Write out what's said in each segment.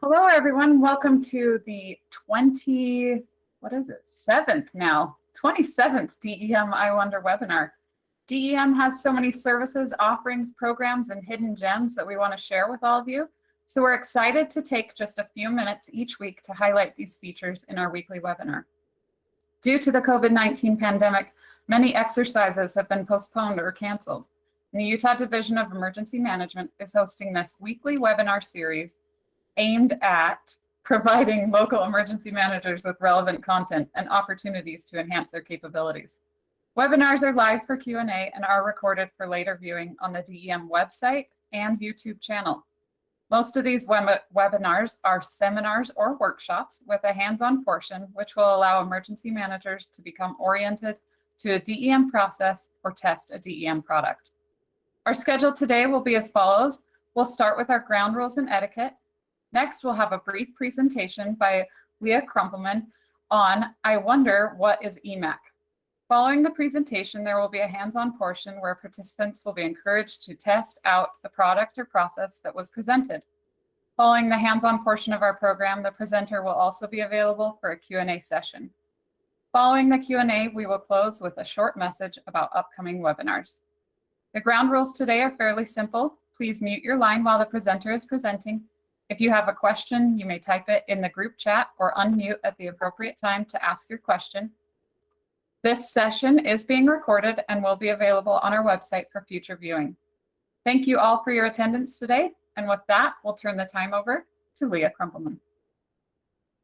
Hello, everyone. Welcome to the 7th now, 27th DEM I Wonder webinar. DEM has so many services, offerings, programs, and hidden gems that we want to share with all of you. So we're excited to take just a few minutes each week to highlight these features in our weekly webinar. Due to the COVID-19 pandemic, many exercises have been postponed or canceled. And the Utah Division of Emergency Management is hosting this weekly webinar series aimed at providing local emergency managers with relevant content and opportunities to enhance their capabilities. Webinars are live for Q&A and are recorded for later viewing on the DEM website and YouTube channel. Most of these webinars are seminars or workshops with a hands-on portion, which will allow emergency managers to become oriented to a DEM process or test a DEM product. Our schedule today will be as follows. We'll start with our ground rules and etiquette. Next, we'll have a brief presentation by Leah Krumpelman on I Wonder What is EMAC. Following the presentation, there will be a hands-on portion where participants will be encouraged to test out the product or process that was presented. Following the hands-on portion of our program, the presenter will also be available for a Q&A session. Following the Q&A, we will close with a short message about upcoming webinars. The ground rules today are fairly simple. Please mute your line while the presenter is presenting. If you have a question, you may type it in the group chat or unmute at the appropriate time to ask your question. This session is being recorded and will be available on our website for future viewing. Thank you all for your attendance today. And with that, we'll turn the time over to Leah Krumpelman.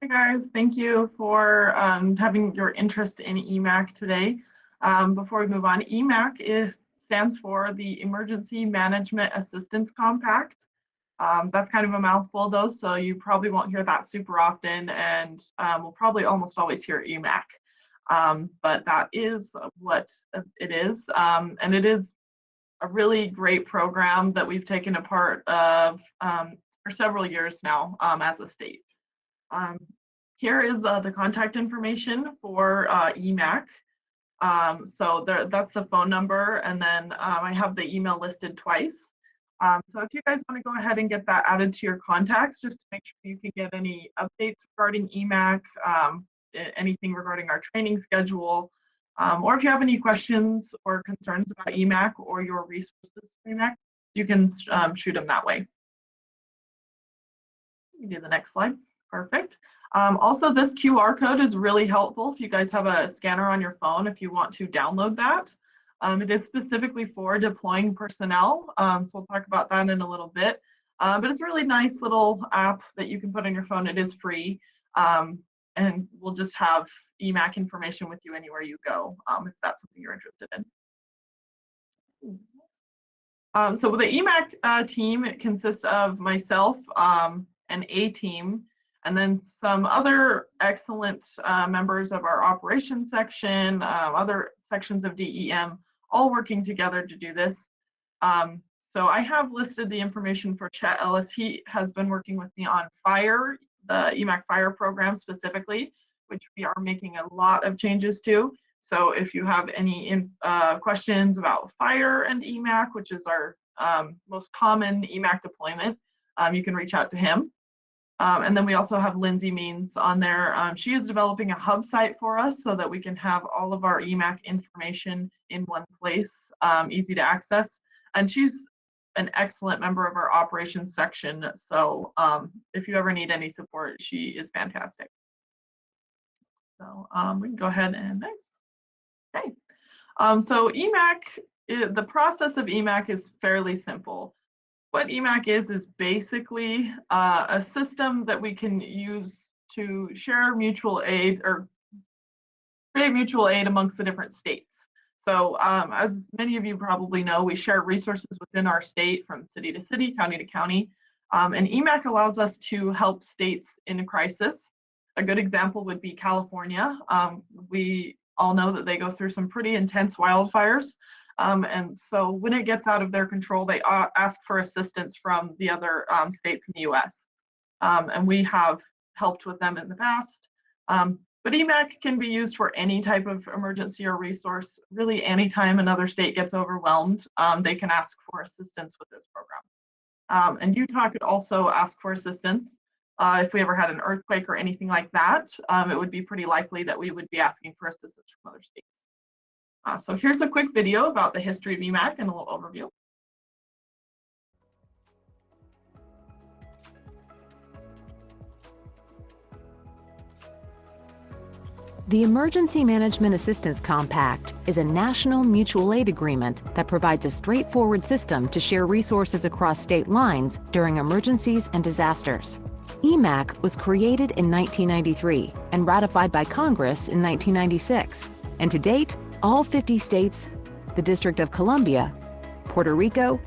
Hey guys, thank you for having your interest in EMAC today. Before we move on, EMAC stands for the Emergency Management Assistance Compact. That's kind of a mouthful though, so you probably won't hear that super often, and we'll probably almost always hear EMAC. But that is what it is, and it is a really great program that we've taken a part of for several years now as a state. Here is the contact information for EMAC. So that's the phone number, and then I have the email listed twice. So if you guys want to go ahead and get that added to your contacts, just to make sure you can get any updates regarding EMAC, anything regarding our training schedule, or if you have any questions or concerns about EMAC or your resources for EMAC, you can shoot them that way. You can do the next slide. Perfect. Also, this QR code is really helpful if you guys have a scanner on your phone, if you want to download that. It is specifically for deploying personnel, so we'll talk about that in a little bit. But it's a really nice little app that you can put on your phone. It is free, and we'll just have EMAC information with you anywhere you go, if that's something you're interested in. So the EMAC team, it consists of myself, and a team, and then some other excellent members of our operations section, other sections of DEM, all working together to do this. So I have listed the information for Chet Ellis. He has been working with me on FIRE, the EMAC FIRE program specifically, which we are making a lot of changes to. So if you have any questions about FIRE and EMAC, which is our most common EMAC deployment, you can reach out to him. And then we also have Lindsay Means on there. She is developing a hub site for us so that we can have all of our EMAC information in one place, easy to access. And she's an excellent member of our operations section. So if you ever need any support, she is fantastic. So we can go ahead and next. Okay. So EMAC, the process of EMAC is fairly simple. What EMAC is basically a system that we can use to share mutual aid or create mutual aid amongst the different states. So as many of you probably know, we share resources within our state from city to city, county to county. And EMAC allows us to help states in a crisis. A good example would be California. We all know that they go through some pretty intense wildfires. And so when it gets out of their control, they ask for assistance from the other states in the US. And we have helped with them in the past. But EMAC can be used for any type of emergency or resource. Really, anytime another state gets overwhelmed, they can ask for assistance with this program. And Utah could also ask for assistance. If we ever had an earthquake or anything like that, it would be pretty likely that we would be asking for assistance from other states. So here's a quick video about the history of EMAC and a little overview. The Emergency Management Assistance Compact is a national mutual aid agreement that provides a straightforward system to share resources across state lines during emergencies and disasters. EMAC was created in 1993 and ratified by Congress in 1996. And to date, all 50 states, the District of Columbia, Puerto Rico,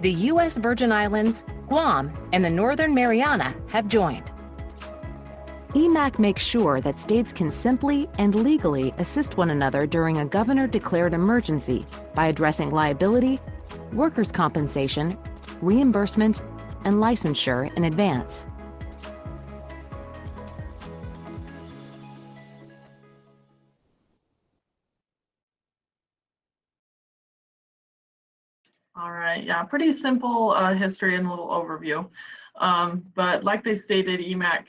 the U.S. Virgin Islands, Guam, and the Northern Mariana have joined. EMAC makes sure that states can simply and legally assist one another during a governor-declared emergency by addressing liability, workers' compensation, reimbursement, and licensure in advance. All right, yeah, pretty simple history and a little overview. But like they stated, EMAC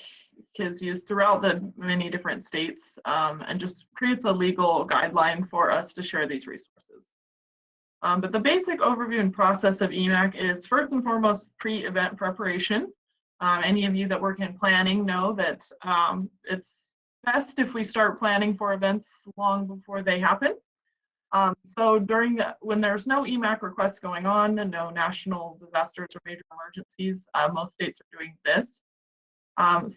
is used throughout the many different states and just creates a legal guideline for us to share these resources. But the basic overview and process of EMAC is first and foremost pre-event preparation. Any of you that work in planning know that it's best if we start planning for events long before they happen. So when there's no EMAC requests going on and no national disasters or major emergencies, most states are doing this.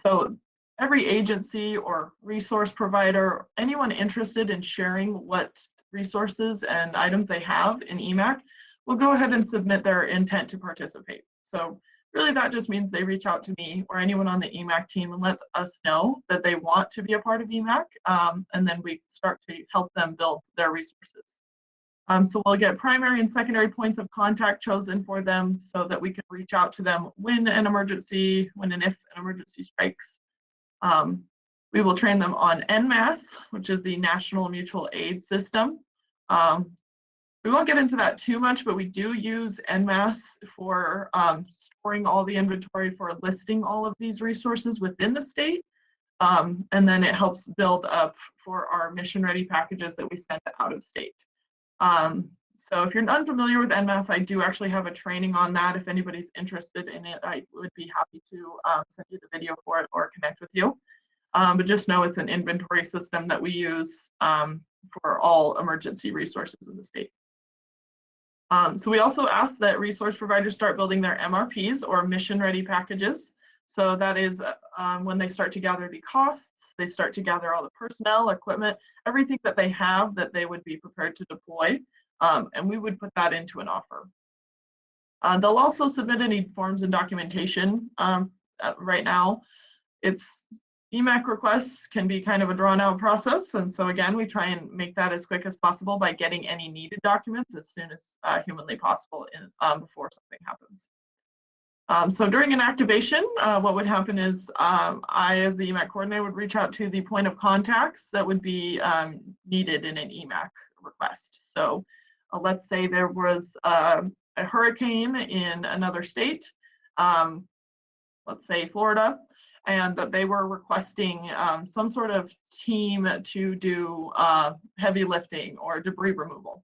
So every agency or resource provider, anyone interested in sharing what resources and items they have in EMAC will go ahead and submit their intent to participate. So really that just means they reach out to me or anyone on the EMAC team and let us know that they want to be a part of EMAC, and then we start to help them build their resources. So we'll get primary and secondary points of contact chosen for them so that we can reach out to them when and if an emergency strikes. We will train them on nmas, which is the National Mutual Aid System. We won't get into that too much, but we do use nmas for storing all the inventory, for listing all of these resources within the state. And then it helps build up for our mission-ready packages that we send out of state. So if you're unfamiliar with nmas, I do actually have a training on that. If anybody's interested in it, I would be happy to send you the video for it or connect with you. But just know it's an inventory system that we use for all emergency resources in the state. So we also ask that resource providers start building their MRPs or mission-ready packages. So that is when they start to gather the costs, they start to gather all the personnel, equipment, everything that they have that they would be prepared to deploy, and we would put that into an offer. They'll also submit any forms and documentation. Right now, EMAC requests can be kind of a drawn-out process, and so again, we try and make that as quick as possible by getting any needed documents as soon as humanly possible before something happens. So during an activation, what would happen is I, as the EMAC coordinator, would reach out to the point of contacts that would be needed in an EMAC request. So let's say there was a hurricane in another state, let's say Florida, and that they were requesting some sort of team to do heavy lifting or debris removal.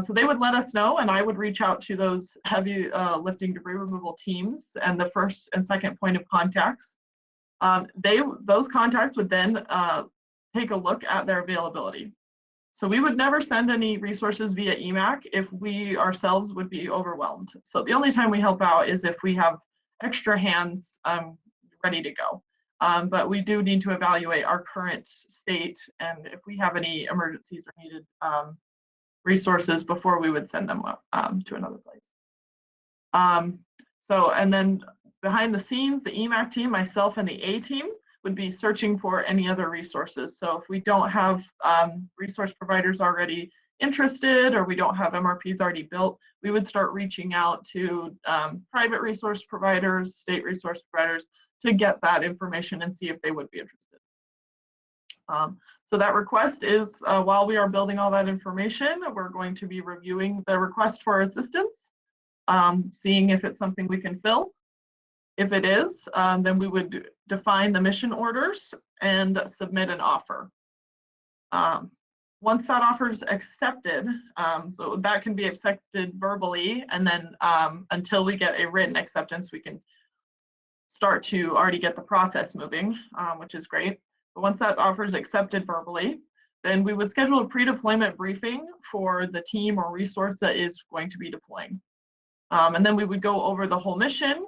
So they would let us know, and I would reach out to those heavy lifting debris removal teams and the first and second point of contacts. Those contacts would then take a look at their availability. So we would never send any resources via EMAC if we ourselves would be overwhelmed. So the only time we help out is if we have extra hands ready to go. But we do need to evaluate our current state and if we have any emergencies or needed resources before we would send them to another place. And then behind the scenes, the EMAC team, myself and the A team would be searching for any other resources. So if we don't have resource providers already interested or we don't have MRPs already built, we would start reaching out to private resource providers, state resource providers to get that information and see if they would be interested. So that request is, while we are building all that information, we're going to be reviewing the request for assistance, seeing if it's something we can fill. If it is, then we would define the mission orders and submit an offer. Once that offer is accepted, so that can be accepted verbally, and then until we get a written acceptance, we can start to already get the process moving, which is great. But once that offer is accepted verbally, then we would schedule a pre-deployment briefing for the team or resource that is going to be deploying. And then we would go over the whole mission,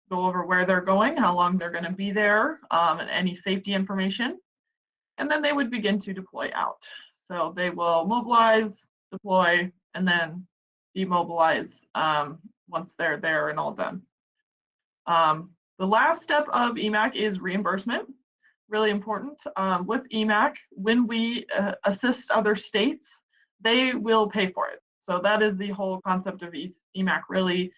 go over where they're going, how long they're going to be there, and any safety information. And then they would begin to deploy out. So they will mobilize, deploy, and then demobilize once they're there and all done. The last step of EMAC is reimbursement. Really important. With EMAC, when we assist other states, they will pay for it. So that is the whole concept of EMAC, really.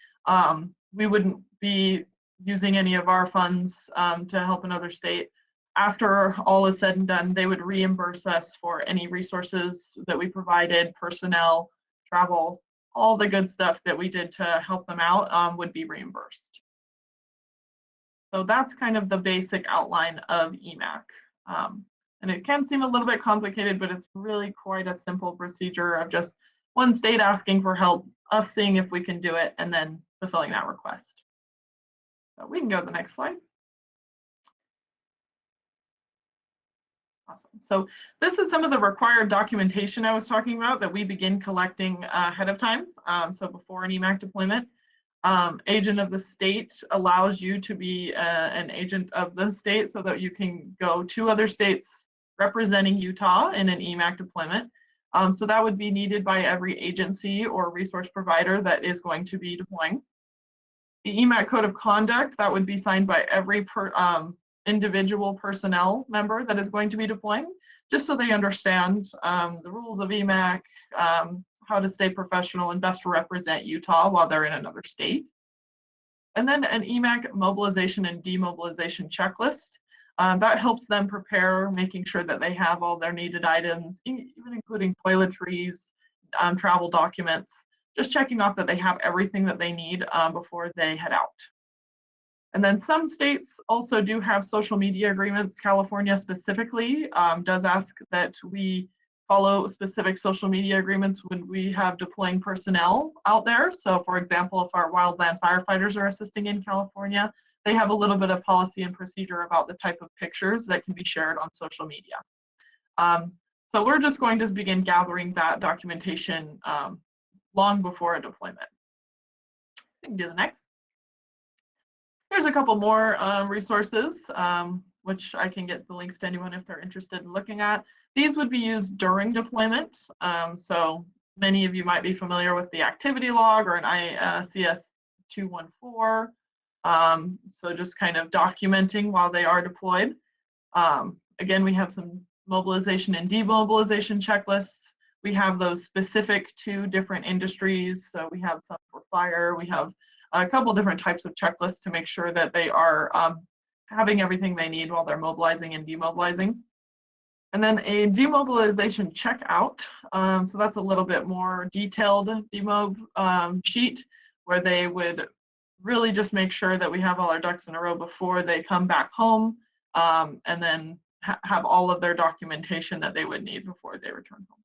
We wouldn't be using any of our funds to help another state. After all is said and done, they would reimburse us for any resources that we provided, personnel, travel, all the good stuff that we did to help them out would be reimbursed. So that's kind of the basic outline of EMAC. And it can seem a little bit complicated, but it's really quite a simple procedure of just one state asking for help, us seeing if we can do it, and then fulfilling that request. So we can go to the next slide. Awesome. So this is some of the required documentation I was talking about that we begin collecting ahead of time. So before an EMAC deployment. Agent of the state allows you to be an agent of the state so that you can go to other states representing Utah in an EMAC deployment. So that would be needed by every agency or resource provider that is going to be deploying. The EMAC Code of Conduct, that would be signed by every individual personnel member that is going to be deploying, just so they understand the rules of EMAC, how to stay professional and best represent Utah while they're in another state. And then an EMAC mobilization and demobilization checklist. That helps them prepare, making sure that they have all their needed items, even including toiletries, travel documents, just checking off that they have everything that they need before they head out. And then some states also do have social media agreements. California specifically does ask that we follow specific social media agreements when we have deploying personnel out there. So for example, if our wildland firefighters are assisting in California, they have a little bit of policy and procedure about the type of pictures that can be shared on social media. So we're just going to begin gathering that documentation long before a deployment. We can do the next. Here's a couple more resources, which I can get the links to anyone if they're interested in looking at. These would be used during deployment. So many of you might be familiar with the activity log or an ICS 214. So just kind of documenting while they are deployed. Again, we have some mobilization and demobilization checklists. We have those specific to different industries. So we have some for fire. We have a couple different types of checklists to make sure that they are having everything they need while they're mobilizing and demobilizing. And then a demobilization checkout. So that's a little bit more detailed demob sheet where they would really just make sure that we have all our ducks in a row before they come back home, and then have all of their documentation that they would need before they return home.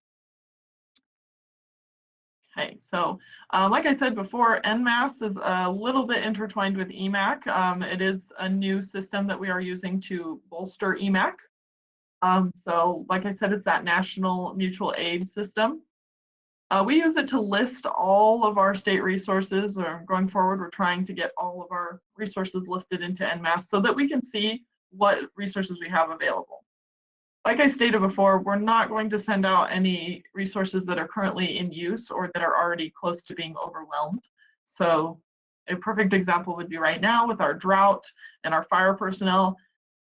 Okay, so like I said before, nmas is a little bit intertwined with EMAC. It is a new system that we are using to bolster EMAC. So like I said, it's that national mutual aid system. We use it to list all of our state resources, or going forward, we're trying to get all of our resources listed into nmas so that we can see what resources we have available. Like I stated before, we're not going to send out any resources that are currently in use or that are already close to being overwhelmed. So a perfect example would be right now with our drought and our fire personnel.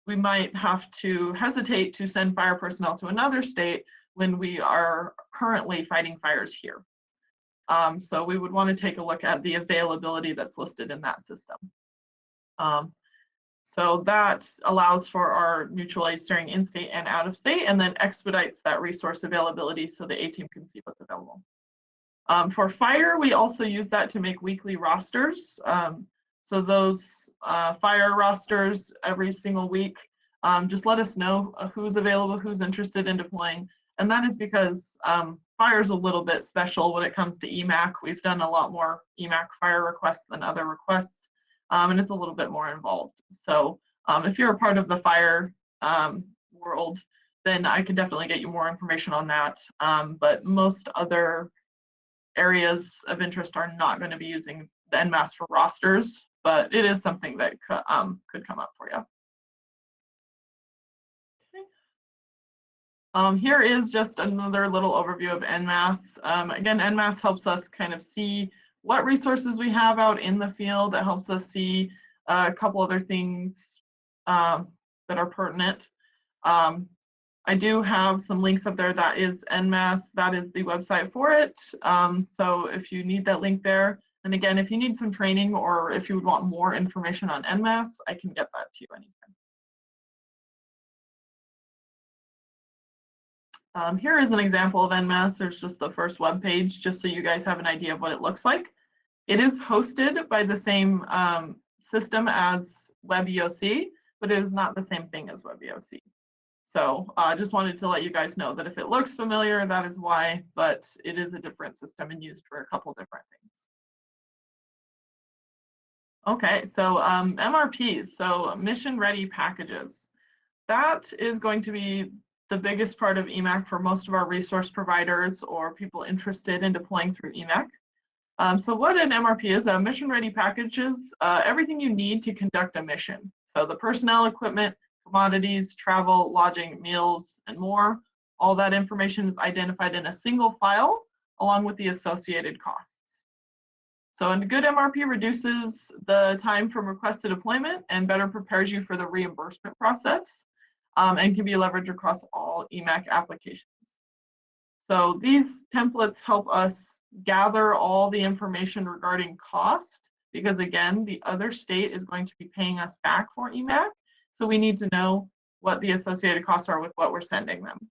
We might have to hesitate to send fire personnel to another state when we are currently fighting fires here. So we would want to take a look at the availability that's listed in that system. So that allows for our mutual aid steering in-state and out-of-state, and then expedites that resource availability so the A-team can see what's available. For fire, we also use that to make weekly rosters. So those fire rosters every single week. Just let us know who's available, who's interested in deploying. And that is because fire is a little bit special when it comes to EMAC. We've done a lot more EMAC fire requests than other requests, and it's a little bit more involved. So if you're a part of the fire world, then I can definitely get you more information on that. But most other areas of interest are not going to be using the nmas for rosters, but it is something that could come up for you. Here is just another little overview of nmas. Again, nmas helps us kind of see what resources we have out in the field. It helps us see a couple other things that are pertinent. I do have some links up there. That is nmas. That is the website for it. So if you need that link there, and again, if you need some training or if you would want more information on nmas, I can get that to you anytime. Here is an example of nmas. There's just the first web page, just so you guys have an idea of what it looks like. It is hosted by the same system as WebEOC, but it is not the same thing as WebEOC. So I just wanted to let you guys know that if it looks familiar, that is why, but it is a different system and used for a couple different things. Okay, so MRPs, so mission ready packages. That is going to be the biggest part of EMAC for most of our resource providers or people interested in deploying through EMAC. So what an MRP is, a mission ready package is everything you need to conduct a mission. So the personnel, equipment, commodities, travel, lodging, meals, and more. All that information is identified in a single file along with the associated costs. So a good MRP reduces the time from request to deployment and better prepares you for the reimbursement process, and can be leveraged across all EMAC applications. So these templates help us gather all the information regarding cost, because again, the other state is going to be paying us back for EMAC. So we need to know what the associated costs are with what we're sending them.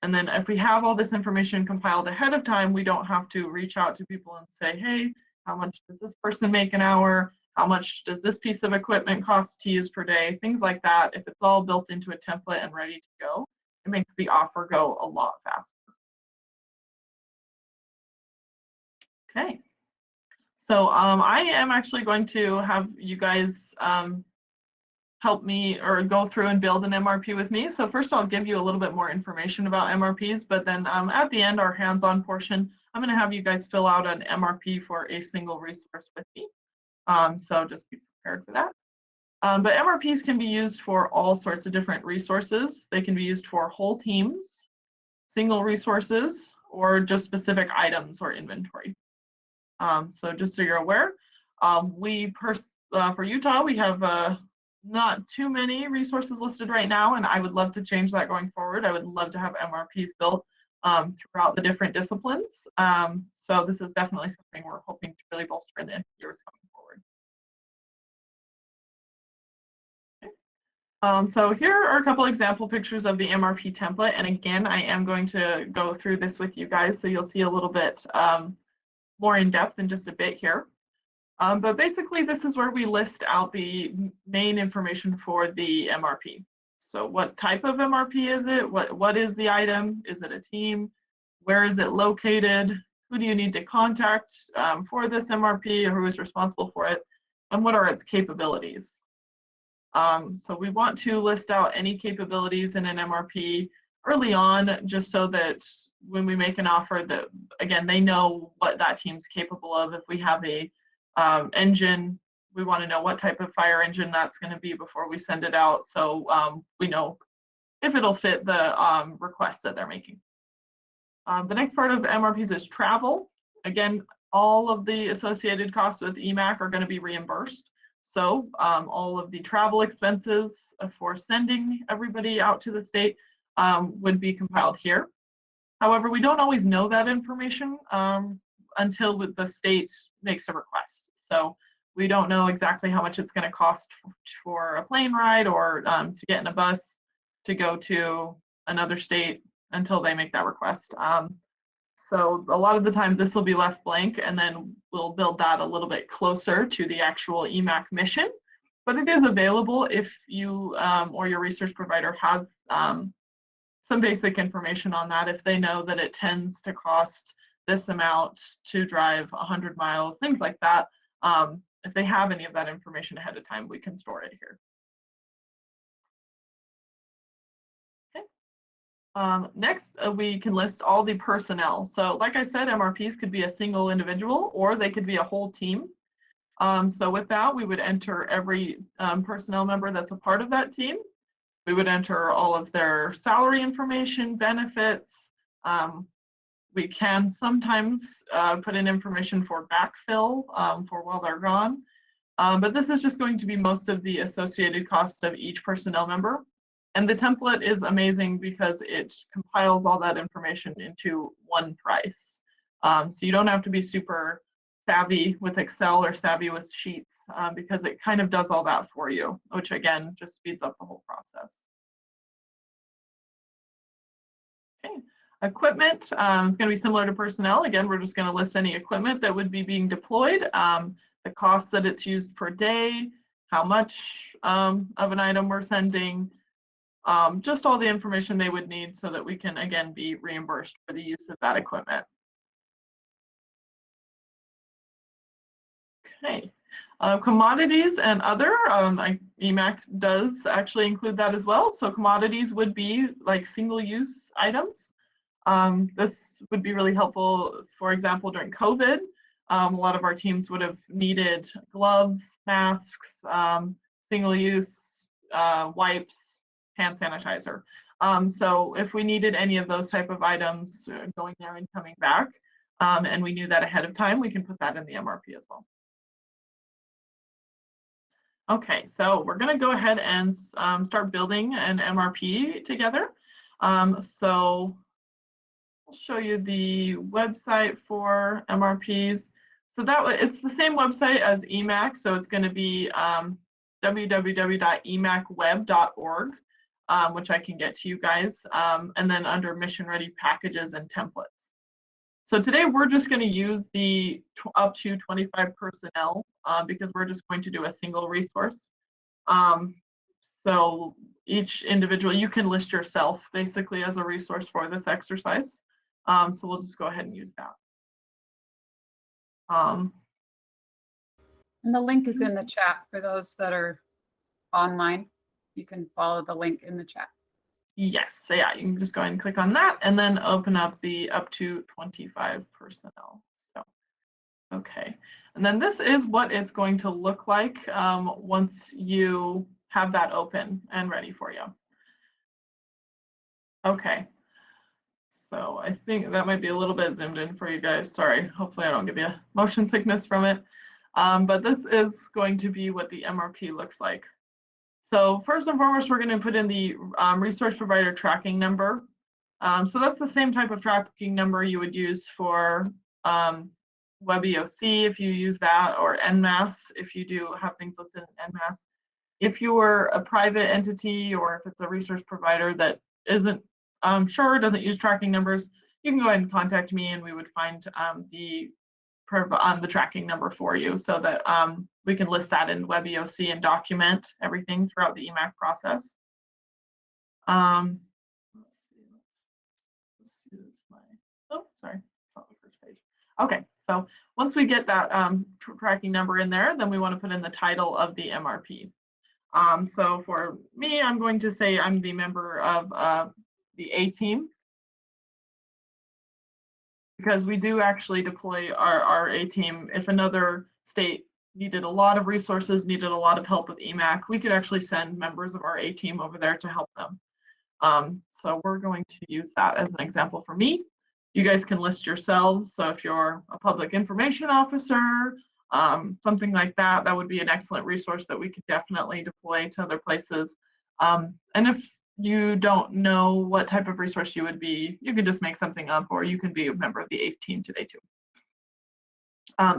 And then if we have all this information compiled ahead of time, we don't have to reach out to people and say, hey, how much does this person make an hour? How much does this piece of equipment cost to use per day? Things like that. If it's all built into a template and ready to go, it makes the offer go a lot faster. Okay. So I am actually going to have you guys help me or go through and build an MRP with me. So first I'll give you a little bit more information about MRPs, but then at the end, our hands-on portion, I'm going to have you guys fill out an MRP for a single resource with me. So just be prepared for that. But MRPs can be used for all sorts of different resources. They can be used for whole teams, single resources, or just specific items or inventory. So just so you're aware, for Utah, we have not too many resources listed right now, and I would love to change that going forward. I would love to have MRPs built throughout the different disciplines. So this is definitely something we're hoping to really bolster in the years coming forward. So here are a couple example pictures of the MRP template. And again, I am going to go through this with you guys, so you'll see a little bit more in depth in just a bit here. But basically, this is where we list out the main information for the MRP. So what type of MRP is it? What is the item? Is it a team? Where is it located? Who do you need to contact for this MRP, or who is responsible for it? And what are its capabilities? So we want to list out any capabilities in an MRP early on, just so that when we make an offer, that again, they know what that team's capable of. If we have a engine, we want to know what type of fire engine that's going to be before we send it out, so we know if it'll fit the requests that they're making. The next part of MRPs is travel. Again, all of the associated costs with EMAC are going to be reimbursed. So all of the travel expenses for sending everybody out to the state would be compiled here. However, we don't always know that information until the state makes a request. So we don't know exactly how much it's going to cost for a plane ride or to get in a bus to go to another state until they make that request. So a lot of the time this will be left blank, and then we'll build that a little bit closer to the actual EMAC mission. But it is available if you or your research provider has some basic information on that. If they know that it tends to cost this amount to drive 100 miles, things like that. If they have any of that information ahead of time, we can store it here. Okay. Next, we can list all the personnel. So like I said, MRPs could be a single individual or they could be a whole team. So with that, we would enter every personnel member that's a part of that team. We would enter all of their salary information, benefits. We can sometimes put in information for backfill for while they're gone. But this is just going to be most of the associated cost of each personnel member. And the template is amazing because it compiles all that information into one price. So you don't have to be super savvy with Excel or savvy with sheets because it kind of does all that for you, which again, just speeds up the whole process. Okay, equipment is going to be similar to personnel. Again, we're just going to list any equipment that would be being deployed, the cost that it's used per day, how much of an item we're sending, just all the information they would need so that we can, again, be reimbursed for the use of that equipment. Okay, commodities and other, EMAC does actually include that as well. So commodities would be like single-use items. This would be really helpful, for example, during COVID. A lot of our teams would have needed gloves, masks, single-use wipes, hand sanitizer. So if we needed any of those type of items going there and coming back, and we knew that ahead of time, we can put that in the MRP as well. Okay, so we're going to go ahead and start building an MRP together. So I'll show you the website for MRPs. So it's the same website as EMAC, so it's going to be www.emacweb.org, which I can get to you guys, and then under Mission Ready Packages and Templates. So today we're just going to use the up to 25 personnel because we're just going to do a single resource. So each individual, you can list yourself basically as a resource for this exercise. So we'll just go ahead and use that. And the link is in the chat for those that are online. You can follow the link in the chat. Yes, so yeah, you can just go ahead and click on that and then open up the up to 25 personnel. So, okay. And then this is what it's going to look like once you have that open and ready for you. Okay. So I think that might be a little bit zoomed in for you guys. Sorry, hopefully I don't give you motion sickness from it. But this is going to be what the MRP looks like. So first and foremost, we're going to put in the resource provider tracking number. So that's the same type of tracking number you would use for WebEOC if you use that, or nmas if you do have things listed in nmas. If you were a private entity or if it's a resource provider that isn't doesn't use tracking numbers, you can go ahead and contact me and we would find the tracking number for you so that we can list that in WebEOC and document everything throughout the EMAC process. Let's see this oh, sorry, it's not the first page. Okay, so once we get that tracking number in there, then we want to put in the title of the MRP. So for me, I'm going to say I'm the member of the A team, because we do actually deploy our A team. If another state needed a lot of resources, needed a lot of help with EMAC, we could actually send members of our A team over there to help them. So we're going to use that as an example for me. You guys can list yourselves. So if you're a public information officer, something like that, that would be an excellent resource that we could definitely deploy to other places. And if you don't know what type of resource you would be, you can just make something up, or you can be a member of the A team today too.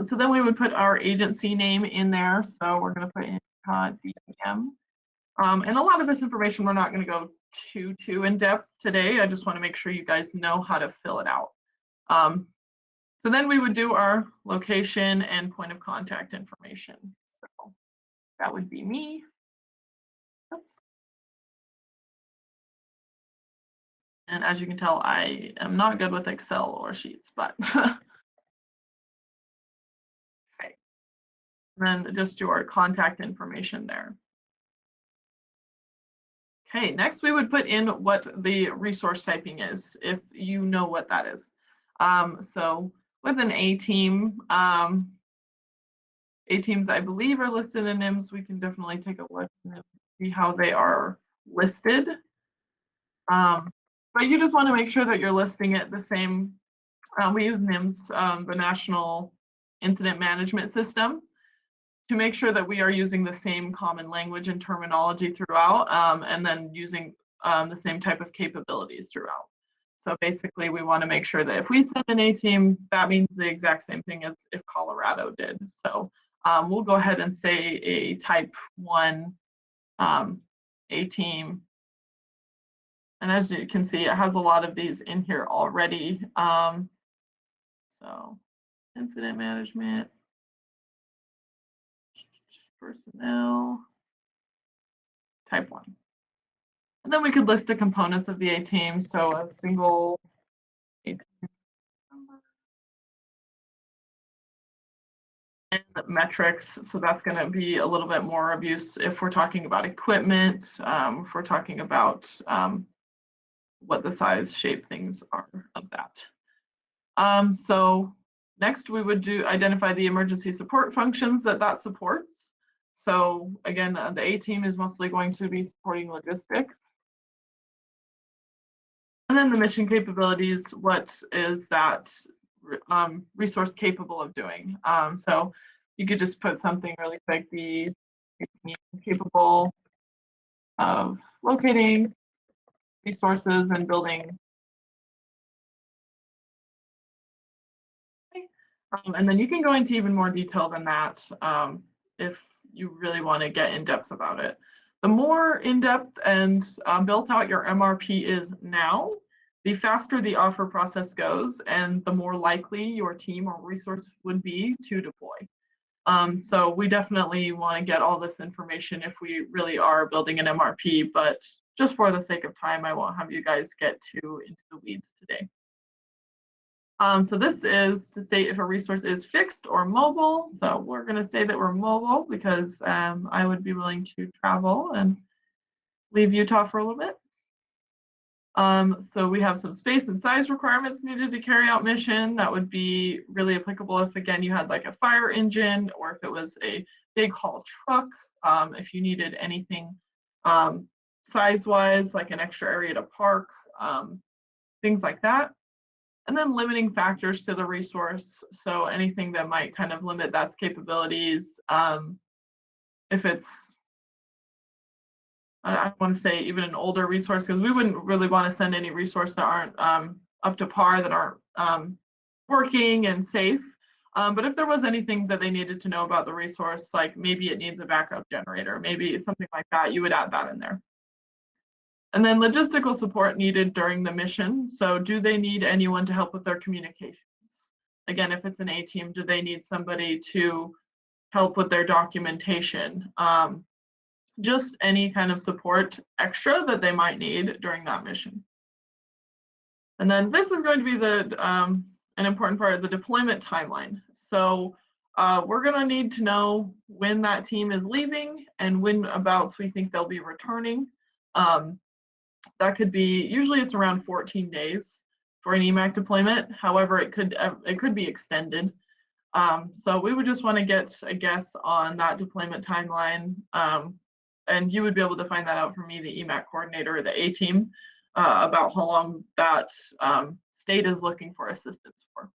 So then we would put our agency name in there. So we're going to put in DEM. And a lot of this information we're not going to go too in depth today. I just want to make sure you guys know how to fill it out. So then we would do our location and point of contact information. So that would be me. Oops. And as you can tell, I am not good with Excel or sheets, but okay. Then just your contact information there. Okay, next we would put in what the resource typing is, if you know what that is. So with an A team, A teams I believe are listed in NIMS. We can definitely take a look and see how they are listed. But you just want to make sure that you're listing it the same. We use NIMS, the National Incident Management System, to make sure that we are using the same common language and terminology throughout, and then using the same type of capabilities throughout. So basically, we want to make sure that if we send an A team, that means the exact same thing as if Colorado did. So we'll go ahead and say a type 1 A team. And as you can see, it has a lot of these in here already. So incident management, personnel, type 1. And then we could list the components of the A team. So a single A team number. And metrics. So that's going to be a little bit more of use if we're talking about equipment, if we're talking about what the size, shape, things are of that. So next we would identify the emergency support functions that supports. So again, the A team is mostly going to be supporting logistics. And then the mission capabilities, what is that resource capable of doing? So you could just put something really quick, the capable of locating resources and building. And then you can go into even more detail than that if you really want to get in depth about it. The more in-depth and built out your MRP is now, the faster the offer process goes and the more likely your team or resource would be to deploy. So we definitely want to get all this information if we really are building an MRP, but just for the sake of time, I won't have you guys get too into the weeds today. So this is to say if a resource is fixed or mobile. So we're going to say that we're mobile because I would be willing to travel and leave Utah for a little bit. So we have some space and size requirements needed to carry out mission. That would be really applicable if, again, you had like a fire engine or if it was a big haul truck, if you needed anything size-wise, like an extra area to park, things like that. And then limiting factors to the resource. So anything that might kind of limit that's capabilities. If it's, I want to say even an older resource, because we wouldn't really want to send any resource that aren't up to par, that aren't working and safe. But if there was anything that they needed to know about the resource, like maybe it needs a backup generator, maybe something like that, you would add that in there. And then logistical support needed during the mission. So do they need anyone to help with their communications? Again, if it's an A team, do they need somebody to help with their documentation? Just any kind of support extra that they might need during that mission. And then this is going to be the an important part of the deployment timeline. So we're going to need to know when that team is leaving and when abouts we think they'll be returning. That could be, usually it's around 14 days for an EMAC deployment. However, it could be extended. So we would just want to get a guess on that deployment timeline. And you would be able to find that out from me, the EMAC coordinator or the A team, about how long that state is looking for assistance for.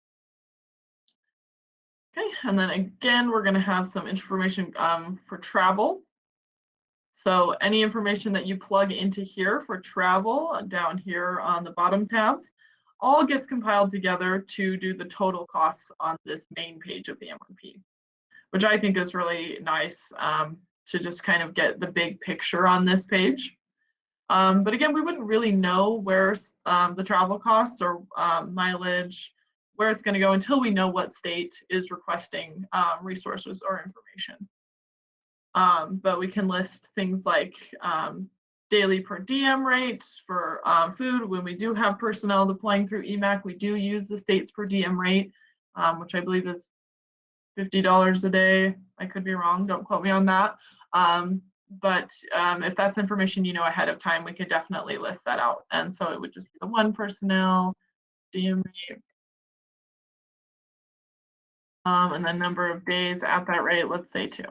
Okay, and then again, we're going to have some information for travel. So any information that you plug into here for travel down here on the bottom tabs, all gets compiled together to do the total costs on this main page of the MRP, which I think is really nice to just kind of get the big picture on this page. But again, we wouldn't really know where the travel costs or mileage, where it's going to go until we know what state is requesting resources or information. But we can list things like daily per diem rates for food. When we do have personnel deploying through EMAC, we do use the state's per diem rate, which I believe is $50 a day. I could be wrong, don't quote me on that. But if that's information you know ahead of time, we could definitely list that out. And so it would just be the one personnel diem rate. And the number of days at that rate, let's say 2.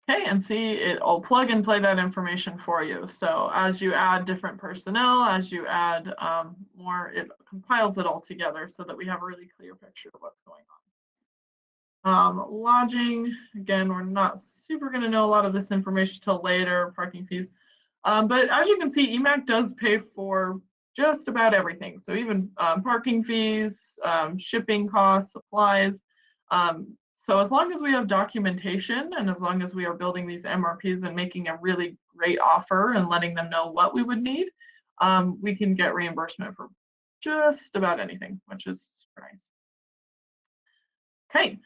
Okay, and see, it'll plug and play that information for you. So as you add different personnel, as you add more, it compiles it all together so that we have a really clear picture of what's going on. Lodging, again, we're not super going to know a lot of this information till later, parking fees. But as you can see, EMAC does pay for just about everything. So even parking fees, shipping costs, supplies. So as long as we have documentation and as long as we are building these MRPs and making a really great offer and letting them know what we would need, we can get reimbursement for just about anything, which is super nice. Okay,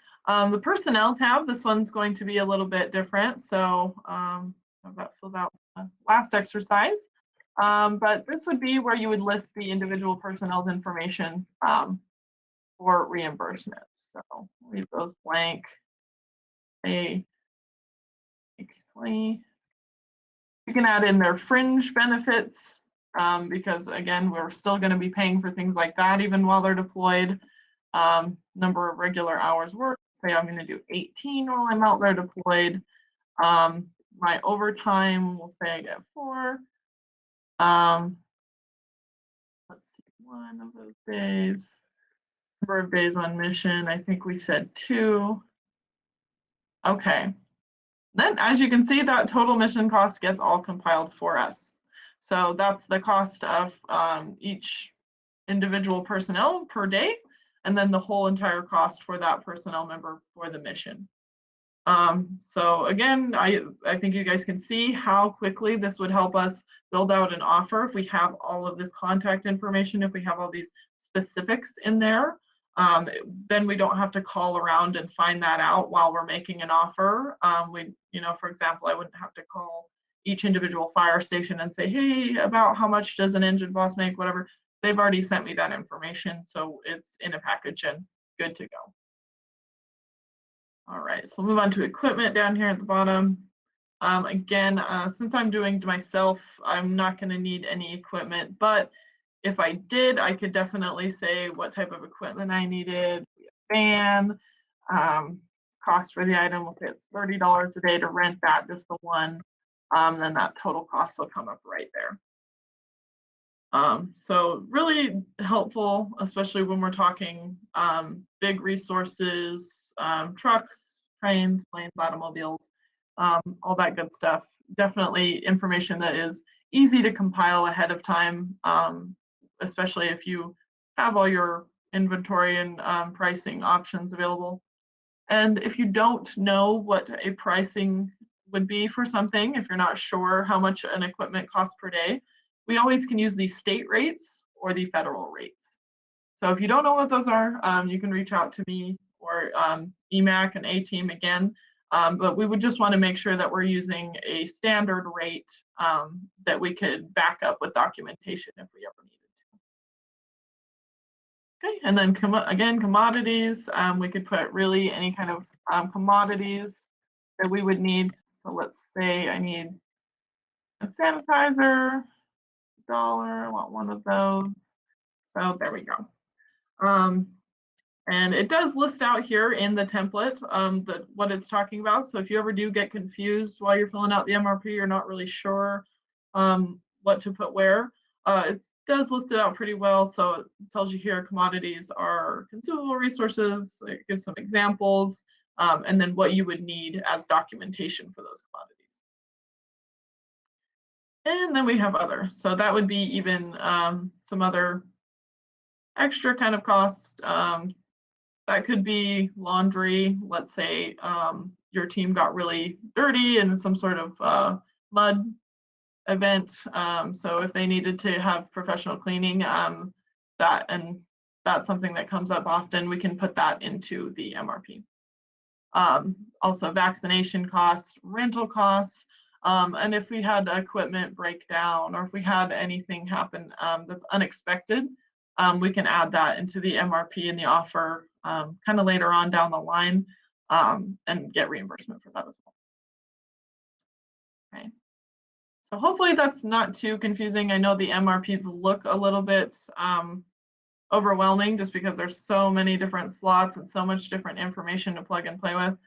the personnel tab, this one's going to be a little bit different. So have that filled out last exercise. But this would be where you would list the individual personnel's information for reimbursement. So leave those blank. You can add in their fringe benefits because again, we're still going to be paying for things like that even while they're deployed. Number of regular hours worked. Say I'm going to do 18 while I'm out there deployed. My overtime, we'll say I get 4. Let's see, one of those days. Number of days on mission, I think we said 2. Okay. Then as you can see, that total mission cost gets all compiled for us. So that's the cost of each individual personnel per day, and then the whole entire cost for that personnel member for the mission. So again, I think you guys can see how quickly this would help us build out an offer if we have all of this contact information, if we have all these specifics in there. Then we don't have to call around and find that out while we're making an offer. For example, I wouldn't have to call each individual fire station and say, hey, about how much does an engine boss make, whatever. They've already sent me that information, so it's in a package and good to go. All right, so we'll move on to equipment down here at the bottom. Again, since I'm doing myself, I'm not going to need any equipment, but if I did, I could definitely say what type of equipment I needed. Van, cost for the item, we'll say it's $30 a day to rent that, just the one. Then that total cost will come up right there. So really helpful, especially when we're talking big resources, trucks, trains, planes, automobiles, all that good stuff. Definitely information that is easy to compile ahead of time, especially if you have all your inventory and pricing options available. And if you don't know what a pricing would be for something, if you're not sure how much an equipment costs per day, we always can use the state rates or the federal rates. So if you don't know what those are, you can reach out to me or EMAC and A-Team again. But we would just want to make sure that we're using a standard rate that we could back up with documentation if we ever needed to. Okay, and then again, commodities. We could put really any kind of commodities that we would need. So let's say I need a sanitizer, $1, I want one of those. So there we go. And it does list out here in the template what it's talking about. So if you ever do get confused while you're filling out the MRP, you're not really sure what to put where, it does list it out pretty well. So it tells you here commodities are consumable resources. It gives some examples, and then what you would need as documentation for those commodities. And then we have other. So that would be even some other extra kind of cost. That could be laundry. Let's say your team got really dirty in some sort of mud event. So if they needed to have professional cleaning, that, and that's something that comes up often, we can put that into the MRP. Also vaccination costs, rental costs, and if we had equipment breakdown or if we had anything happen that's unexpected, we can add that into the MRP in the offer kind of later on down the line and get reimbursement for that as well. Okay. So hopefully that's not too confusing. I know the MRPs look a little bit overwhelming just because there's so many different slots and so much different information to plug and play with.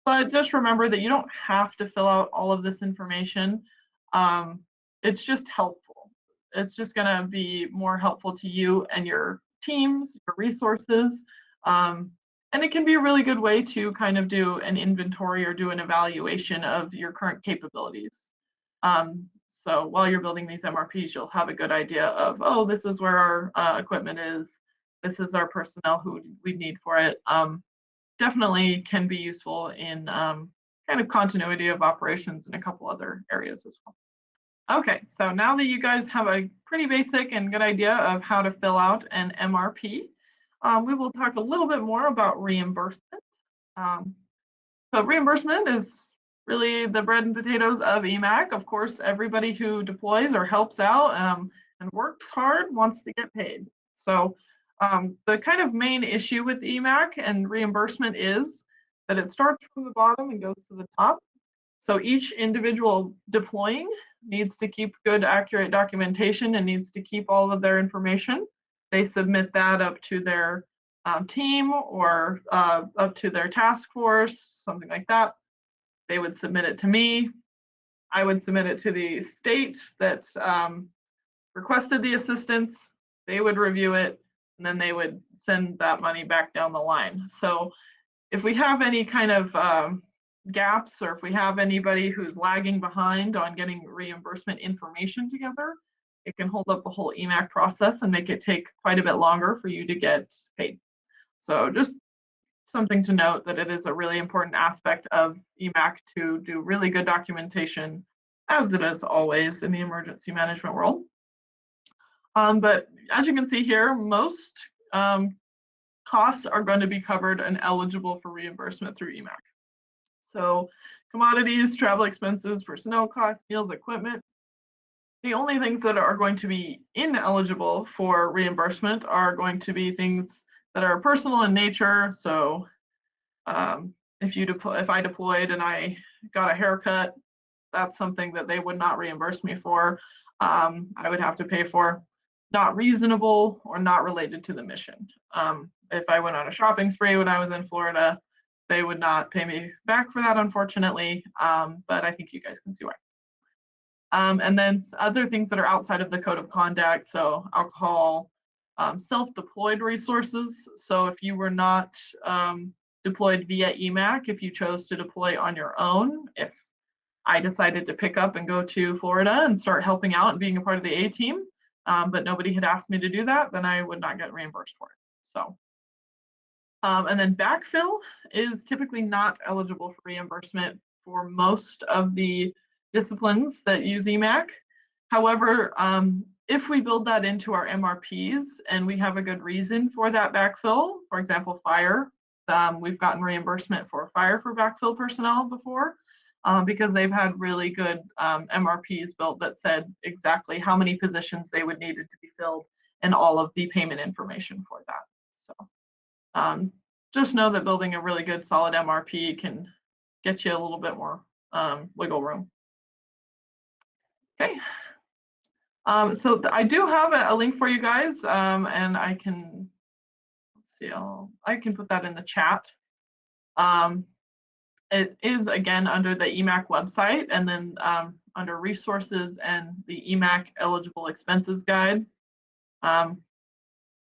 But just remember that you don't have to fill out all of this information. It's just helpful. It's just going to be more helpful to you and your teams, your resources. And it can be a really good way to kind of do an inventory or do an evaluation of your current capabilities. So while you're building these MRPs, you'll have a good idea of, oh, this is where our equipment is. This is our personnel who we need for it. Definitely can be useful in kind of continuity of operations and a couple other areas as well. Okay, so now that you guys have a pretty basic and good idea of how to fill out an MRP, we will talk a little bit more about reimbursement. So reimbursement is really the bread and potatoes of EMAC. Of course, everybody who deploys or helps out and works hard wants to get paid. So the kind of main issue with EMAC and reimbursement is that it starts from the bottom and goes to the top. So each individual deploying needs to keep good, accurate documentation and needs to keep all of their information. They submit that up to their team or up to their task force, something like that. They would submit it to me. I would submit it to the state that requested the assistance. They would review it, and then they would send that money back down the line. So if we have any kind of gaps, or if we have anybody who's lagging behind on getting reimbursement information together, it can hold up the whole EMAC process and make it take quite a bit longer for you to get paid. So just something to note, that it is a really important aspect of EMAC to do really good documentation, as it is always in the emergency management world. But as you can see here, most costs are going to be covered and eligible for reimbursement through EMAC. So commodities, travel expenses, personnel costs, meals, equipment. The only things that are going to be ineligible for reimbursement are going to be things that are personal in nature. So if I deployed and I got a haircut, that's something that they would not reimburse me for. I would have to pay for. Not reasonable or not related to the mission. If I went on a shopping spree when I was in Florida, they would not pay me back for that, unfortunately, but I think you guys can see why. And then other things that are outside of the code of conduct, so alcohol, self-deployed resources. So if you were not deployed via EMAC, if you chose to deploy on your own, if I decided to pick up and go to Florida and start helping out and being a part of the A team, but nobody had asked me to do that, then I would not get reimbursed for it. So, and then backfill is typically not eligible for reimbursement for most of the disciplines that use EMAC. However, if we build that into our MRPs and we have a good reason for that backfill, for example, fire, we've gotten reimbursement for fire for backfill personnel before. Because they've had really good MRPs built that said exactly how many positions they would need to be filled and all of the payment information for that. So just know that building a really good solid MRP can get you a little bit more wiggle room. Okay. So I do have a link for you guys, and I can, let's see, I can put that in the chat. It is, again, under the EMAC website, and then under resources and the EMAC eligible expenses guide. And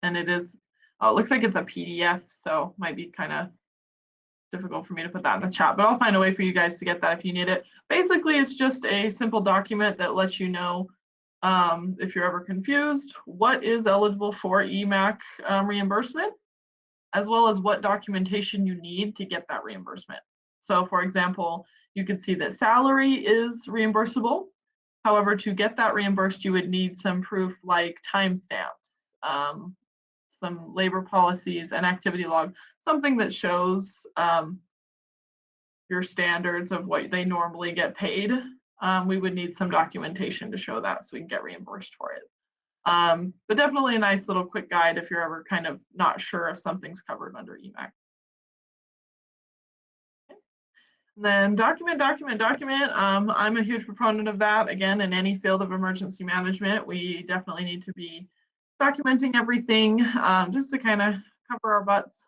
it is, it looks like it's a PDF, so might be kind of difficult for me to put that in the chat, but I'll find a way for you guys to get that if you need it. Basically, it's just a simple document that lets you know, if you're ever confused, what is eligible for EMAC reimbursement, as well as what documentation you need to get that reimbursement. So for example, you can see that salary is reimbursable. However, to get that reimbursed, you would need some proof like timestamps, some labor policies, and activity log, something that shows your standards of what they normally get paid. We would need some documentation to show that so we can get reimbursed for it. But definitely a nice little quick guide if you're ever kind of not sure if something's covered under EMAC. And then document. I'm a huge proponent of that. Again, in any field of emergency management, we definitely need to be documenting everything just to kind of cover our butts.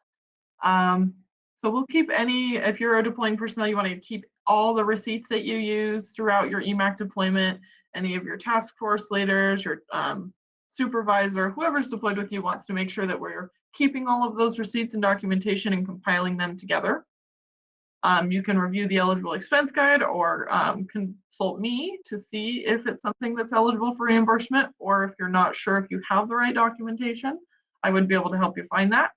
So we'll keep if you're a deploying personnel, you want to keep all the receipts that you use throughout your EMAC deployment. Any of your task force leaders, your supervisor, whoever's deployed with you wants to make sure that we're keeping all of those receipts and documentation and compiling them together. You can review the eligible expense guide or consult me to see if it's something that's eligible for reimbursement, or if you're not sure if you have the right documentation, I would be able to help you find that.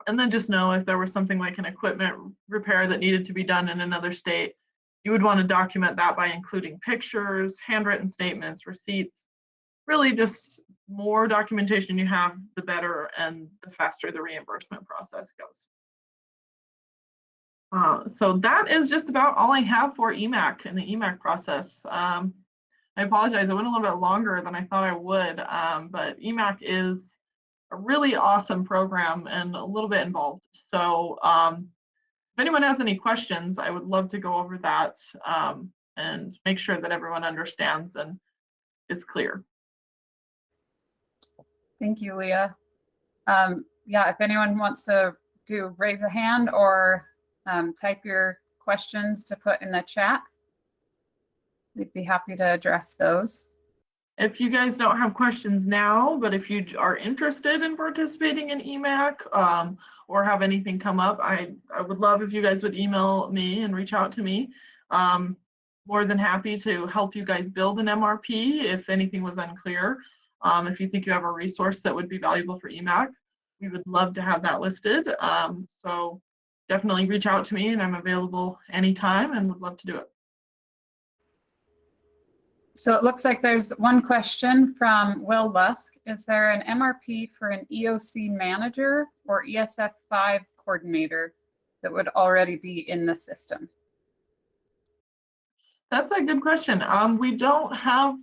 And then just know if there was something like an equipment repair that needed to be done in another state, you would want to document that by including pictures, handwritten statements, receipts. Really just more documentation you have, the better and the faster the reimbursement process goes. So that is just about all I have for EMAC and the EMAC process. I apologize, I went a little bit longer than I thought I would, but EMAC is a really awesome program and a little bit involved. So if anyone has any questions, I would love to go over that and make sure that everyone understands and is clear. Thank you, Leah. Yeah, if anyone wants to raise a hand or type your questions to put in the chat, we'd be happy to address those. If you guys don't have questions now, but if you are interested in participating in EMAC or have anything come up, I would love if you guys would email me and reach out to me. More than happy to help you guys build an MRP if anything was unclear. If you think you have a resource that would be valuable for EMAC, we would love to have that listed. So definitely reach out to me, and I'm available anytime and would love to do it. So it looks like there's one question from Will Lusk. Is there an MRP for an EOC manager or ESF5 coordinator that would already be in the system? That's a good question. We don't have,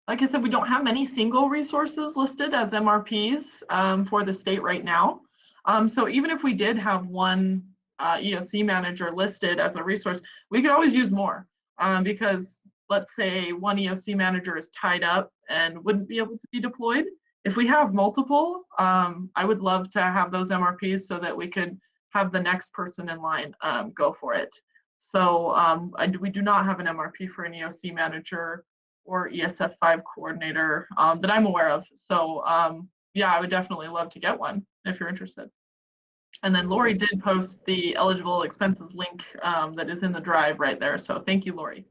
like I said, we don't have many single resources listed as MRPs for the state right now. So even if we did have one EOC manager listed as a resource, we could always use more because let's say one EOC manager is tied up and wouldn't be able to be deployed. If we have multiple, I would love to have those MRPs so that we could have the next person in line go for it. So we do not have an MRP for an EOC manager or ESF5 coordinator that I'm aware of. So yeah, I would definitely love to get one if you're interested. And then Lori did post the eligible expenses link that is in the drive right there. So thank you, Lori.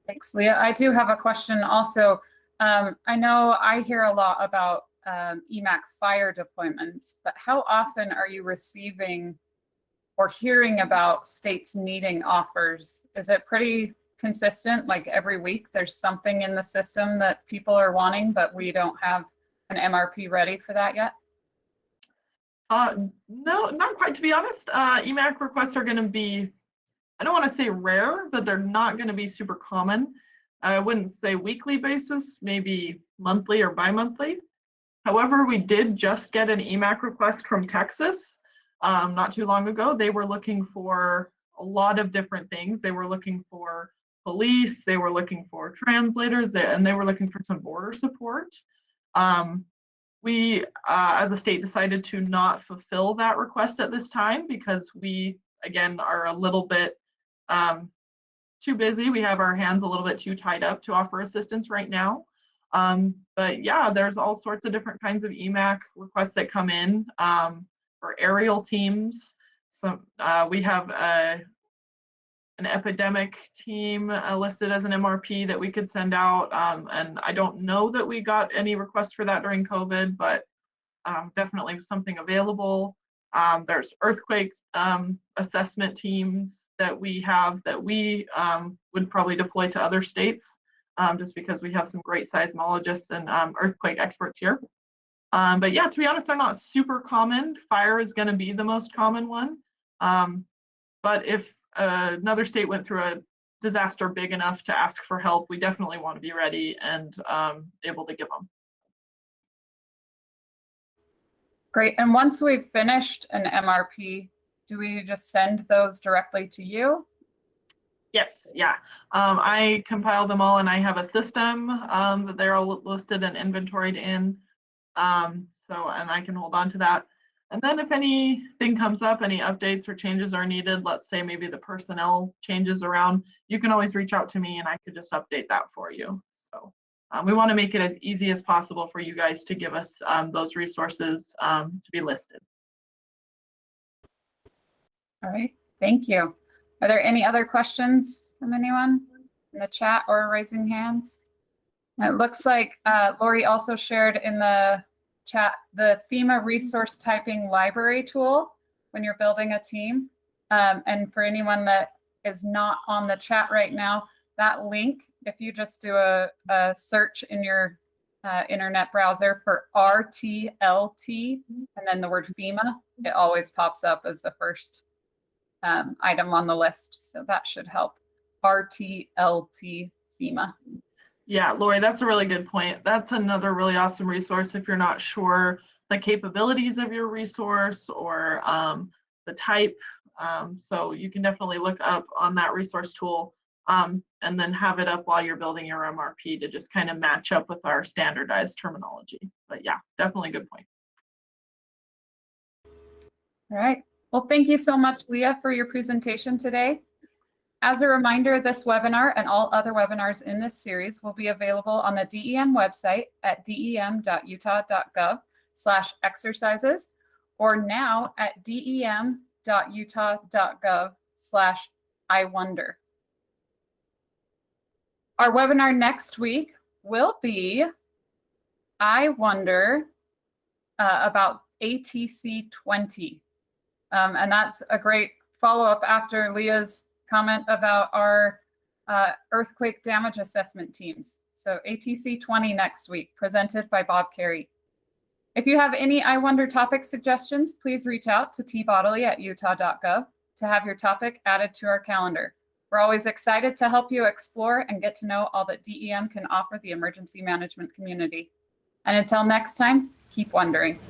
Thanks, Leah. I do have a question also. I know I hear a lot about EMAC fire deployments, but how often are you receiving or hearing about states needing offers? Is it pretty consistent, like every week there's something in the system that people are wanting, but we don't have an MRP ready for that yet? No, not quite, to be honest. EMAC requests are going to be, I don't want to say rare, but they're not going to be super common. I wouldn't say weekly basis, maybe monthly or bi-monthly. However, we did just get an EMAC request from Texas not too long ago. They were looking for a lot of different things. They were looking for police, they were looking for translators, and they were looking for some border support. We, as a state, decided to not fulfill that request at this time because we, again, are a little bit too busy. We have our hands a little bit too tied up to offer assistance right now. But yeah, there's all sorts of different kinds of EMAC requests that come in for aerial teams. So we have an epidemic team listed as an MRP that we could send out. And I don't know that we got any requests for that during COVID, but definitely something available. There's earthquake assessment teams that we have that we would probably deploy to other states just because we have some great seismologists and earthquake experts here. But yeah, to be honest, they're not super common. Fire is going to be the most common one. But if another state went through a disaster big enough to ask for help, we definitely want to be ready and able to give them. Great. And once we've finished an MRP, do we just send those directly to you? Yes, yeah. I compile them all and I have a system that they're all listed and inventoried in. And I can hold on to that. And then if anything comes up, any updates or changes are needed, let's say maybe the personnel changes around, you can always reach out to me and I could just update that for you. So we want to make it as easy as possible for you guys to give us those resources to be listed. All right, thank you. Are there any other questions from anyone in the chat or raising hands? It looks like Lori also shared in the chat the FEMA resource typing library tool when you're building a team. And for anyone that is not on the chat right now, that link, if you just do a search in your internet browser for RTLT and then the word FEMA, it always pops up as the first item on the list. So that should help. RTLT FEMA. Yeah, Lori, that's a really good point. That's another really awesome resource if you're not sure the capabilities of your resource or the type. So you can definitely look up on that resource tool and then have it up while you're building your MRP to just kind of match up with our standardized terminology. But yeah, definitely a good point. All right. Well, thank you so much, Leah, for your presentation today. As a reminder, this webinar and all other webinars in this series will be available on the DEM website at dem.utah.gov/exercises or now at dem.utah.gov/iwonder. Our webinar next week will be I Wonder about ATC 20. And that's a great follow-up after Leah's comment about our earthquake damage assessment teams. So ATC 20 next week, presented by Bob Carey. If you have any I Wonder topic suggestions, please reach out to tbodley@utah.gov to have your topic added to our calendar. We're always excited to help you explore and get to know all that DEM can offer the emergency management community. And until next time, keep wondering.